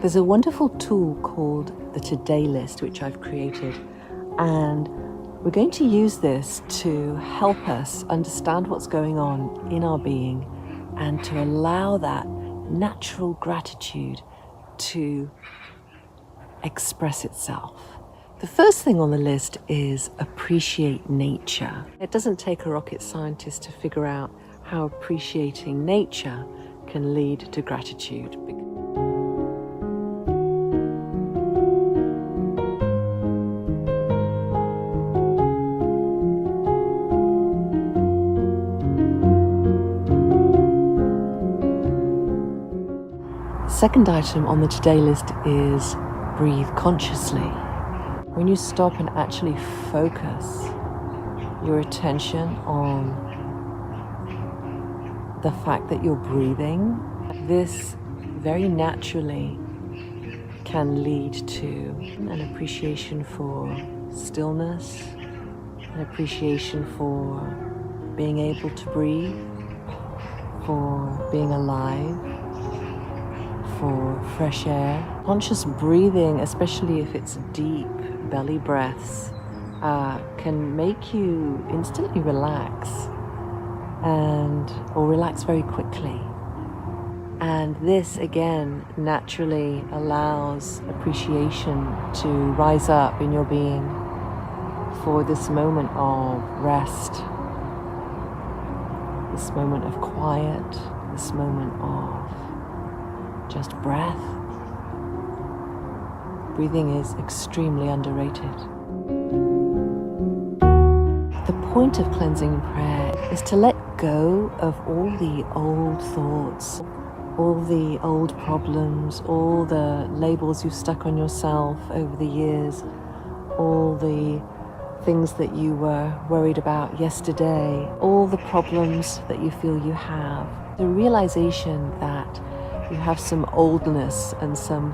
There's a wonderful tool called the Today List, which I've created, and we're going to use this to help us understand what's going on in our being and to allow that natural gratitude to express itself. The first thing on the list is appreciate nature. It doesn't take a rocket scientist to figure out how appreciating nature can lead to gratitude. Second item on the today list is breathe consciously. When you stop and actually focus your attention on the fact that you're breathing, this very naturally can lead to an appreciation for stillness, an appreciation for being able to breathe, for being alive, for fresh air. Conscious breathing, especially if it's deep belly breaths, can make you instantly relax or relax very quickly. And this again naturally allows appreciation to rise up in your being for this moment of rest, this moment of quiet, this moment of just breath. Breathing is extremely underrated. The point of cleansing prayer is to let go of all the old thoughts, all the old problems, all the labels you've stuck on yourself over the years, all the things that you were worried about yesterday, all the problems that you feel you have. The realization that you have some oldness and some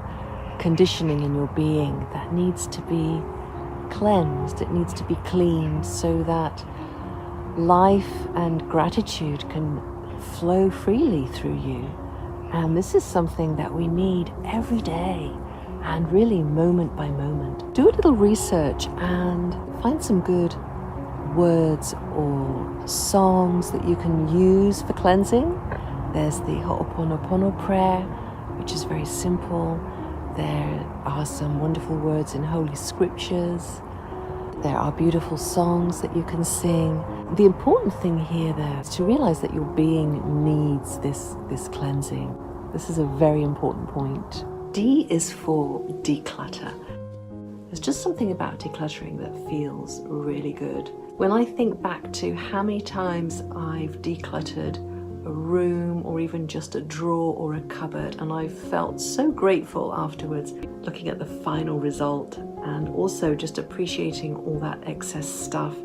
conditioning in your being that needs to be cleansed, it needs to be cleaned so that life and gratitude can flow freely through you. And this is something that we need every day and really moment by moment. Do a little research and find some good words or songs that you can use for cleansing. There's the Ho'oponopono prayer, which is very simple. There are some wonderful words in Holy Scriptures. There are beautiful songs that you can sing. The important thing here, though, is to realize that your being needs this cleansing. This is a very important point. D is for declutter. There's just something about decluttering that feels really good. When I think back to how many times I've decluttered a room or even just a drawer or a cupboard, and I've felt so grateful afterwards looking at the final result and also just appreciating all that excess stuff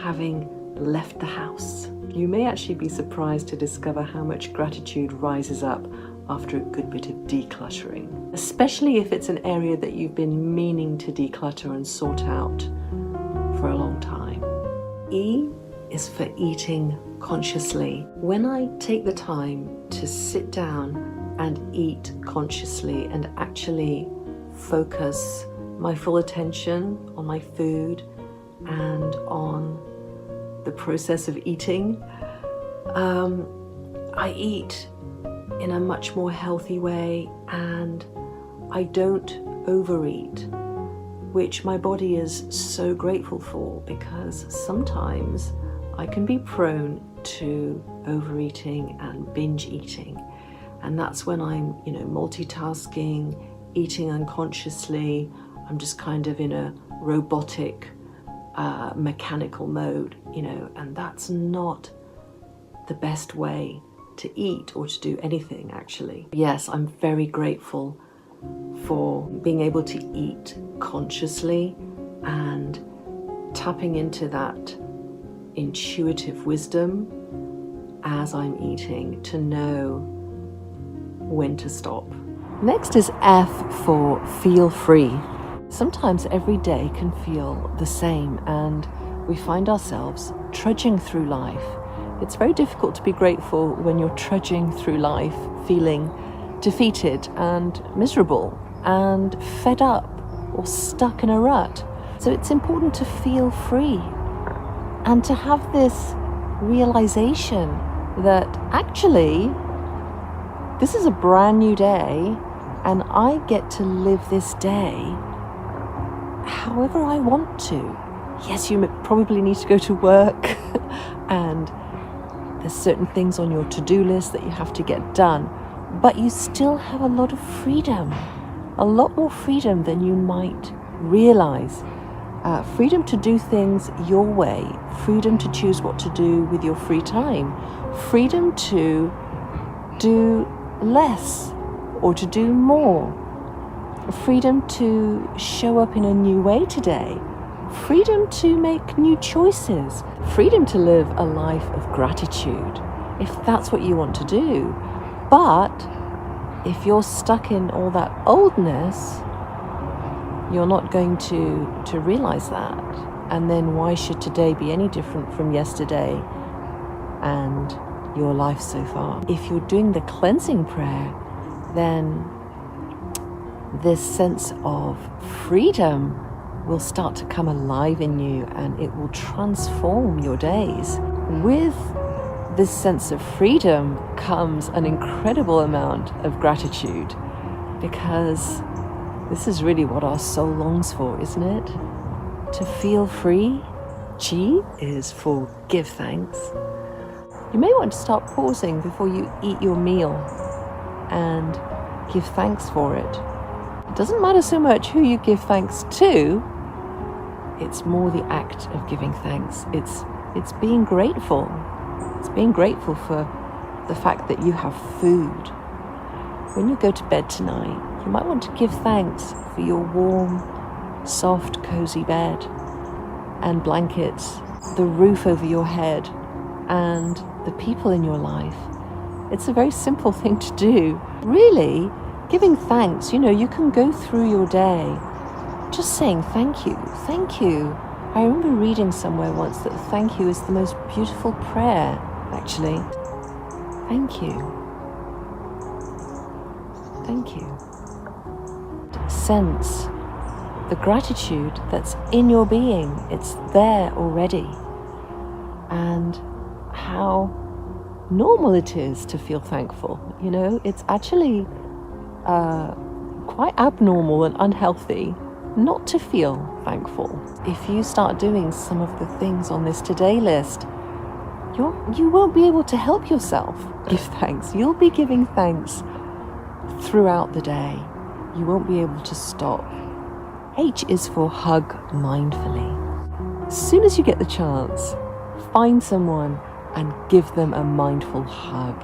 having left the house. You may actually be surprised to discover how much gratitude rises up after a good bit of decluttering, especially if it's an area that you've been meaning to declutter and sort out for a long time. E is for eating consciously. When I take the time to sit down and eat consciously and actually focus my full attention on my food and on the process of eating, I eat in a much more healthy way and I don't overeat, which my body is so grateful for, because sometimes I can be prone to overeating and binge eating, and that's when I'm, multitasking, eating unconsciously. I'm just kind of in a robotic, mechanical mode, and that's not the best way to eat or to do anything, actually. Yes, I'm very grateful for being able to eat consciously and tapping into that intuitive wisdom as I'm eating to know when to stop. Next is F for feel free. Sometimes every day can feel the same and we find ourselves trudging through life. It's very difficult to be grateful when you're trudging through life feeling defeated and miserable and fed up or stuck in a rut. So it's important to feel free and to have this realization that actually this is a brand new day and I get to live this day however I want to. Yes, you probably need to go to work and there's certain things on your to-do list that you have to get done, but you still have a lot of freedom, a lot more freedom than you might realize. Freedom to do things your way, freedom to choose what to do with your free time, freedom to do less or to do more, freedom to show up in a new way today, freedom to make new choices, freedom to live a life of gratitude, if that's what you want to do. But if you're stuck in all that oldness, you're not going to realize that. And then why should today be any different from yesterday and your life so far? If you're doing the cleansing prayer, then this sense of freedom will start to come alive in you and it will transform your days. With this sense of freedom comes an incredible amount of gratitude, because this is really what our soul longs for, isn't it? To feel free. G is for give thanks. You may want to start pausing before you eat your meal and give thanks for it. It doesn't matter so much who you give thanks to, it's more the act of giving thanks. It's being grateful. It's being grateful for the fact that you have food. When you go to bed tonight, you might want to give thanks for your warm, soft, cozy bed and blankets, the roof over your head, and the people in your life. It's a very simple thing to do. Really, giving thanks, you can go through your day just saying thank you, thank you. I remember reading somewhere once that thank you is the most beautiful prayer, actually. Thank you. Thank you. Sense the gratitude that's in your being. It's there already. And how normal it is to feel thankful. It's actually quite abnormal and unhealthy not to feel thankful. If you start doing some of the things on this today list, you won't be able to help yourself give thanks. You'll be giving thanks throughout the day. You won't be able to stop. H is for hug mindfully. As soon as you get the chance, find someone and give them a mindful hug.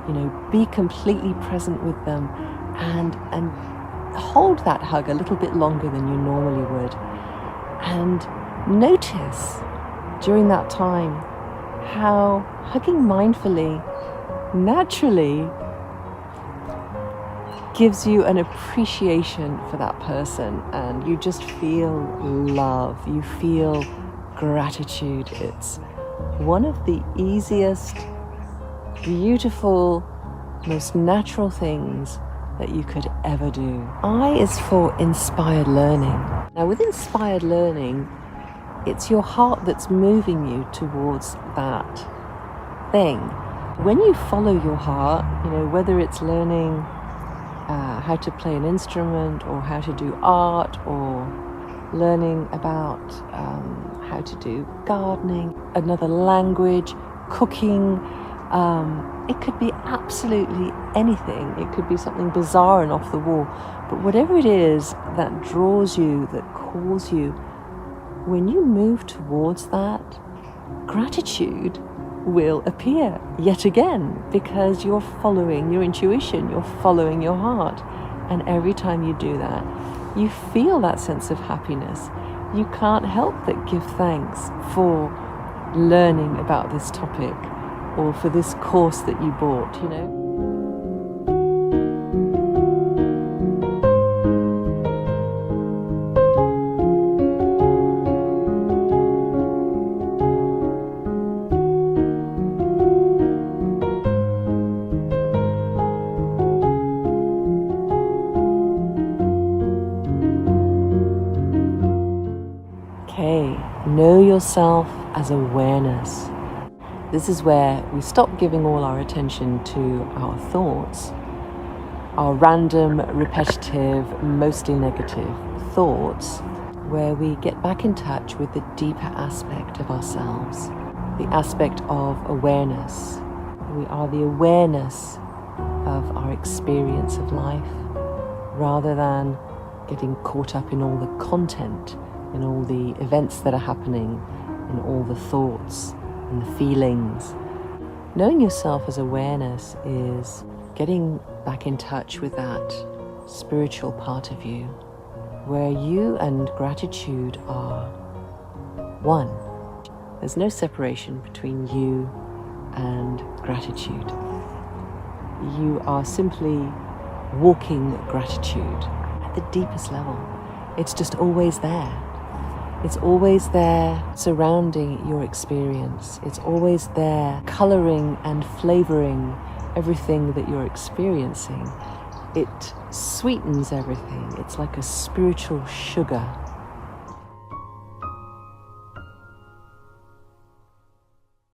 Be completely present with them and hold that hug a little bit longer than you normally would. And notice during that time how hugging mindfully naturally gives you an appreciation for that person, and you just feel love, you feel gratitude. It's one of the easiest, beautiful, most natural things that you could ever do. I is for inspired learning. Now with inspired learning, it's your heart that's moving you towards that thing. When you follow your heart, whether it's learning how to play an instrument or how to do art or learning about how to do gardening, another language, cooking, it could be absolutely anything. It could be something bizarre and off the wall. But whatever it is that draws you, that calls you, when you move towards that, gratitude will appear yet again, because you're following your intuition, you're following your heart. And every time you do that, you feel that sense of happiness. You can't help but give thanks for learning about this topic or for this course that you bought, Know yourself as awareness. This is where we stop giving all our attention to our thoughts, our random, repetitive, mostly negative thoughts, where we get back in touch with the deeper aspect of ourselves, the aspect of awareness. We are the awareness of our experience of life, rather than getting caught up in all the content, in all the events that are happening, in all the thoughts and the feelings. Knowing yourself as awareness is getting back in touch with that spiritual part of you, where you and gratitude are one. There's no separation between you and gratitude. You are simply walking gratitude at the deepest level. It's just always there. It's always there surrounding your experience. It's always there coloring and flavoring everything that you're experiencing. It sweetens everything. It's like a spiritual sugar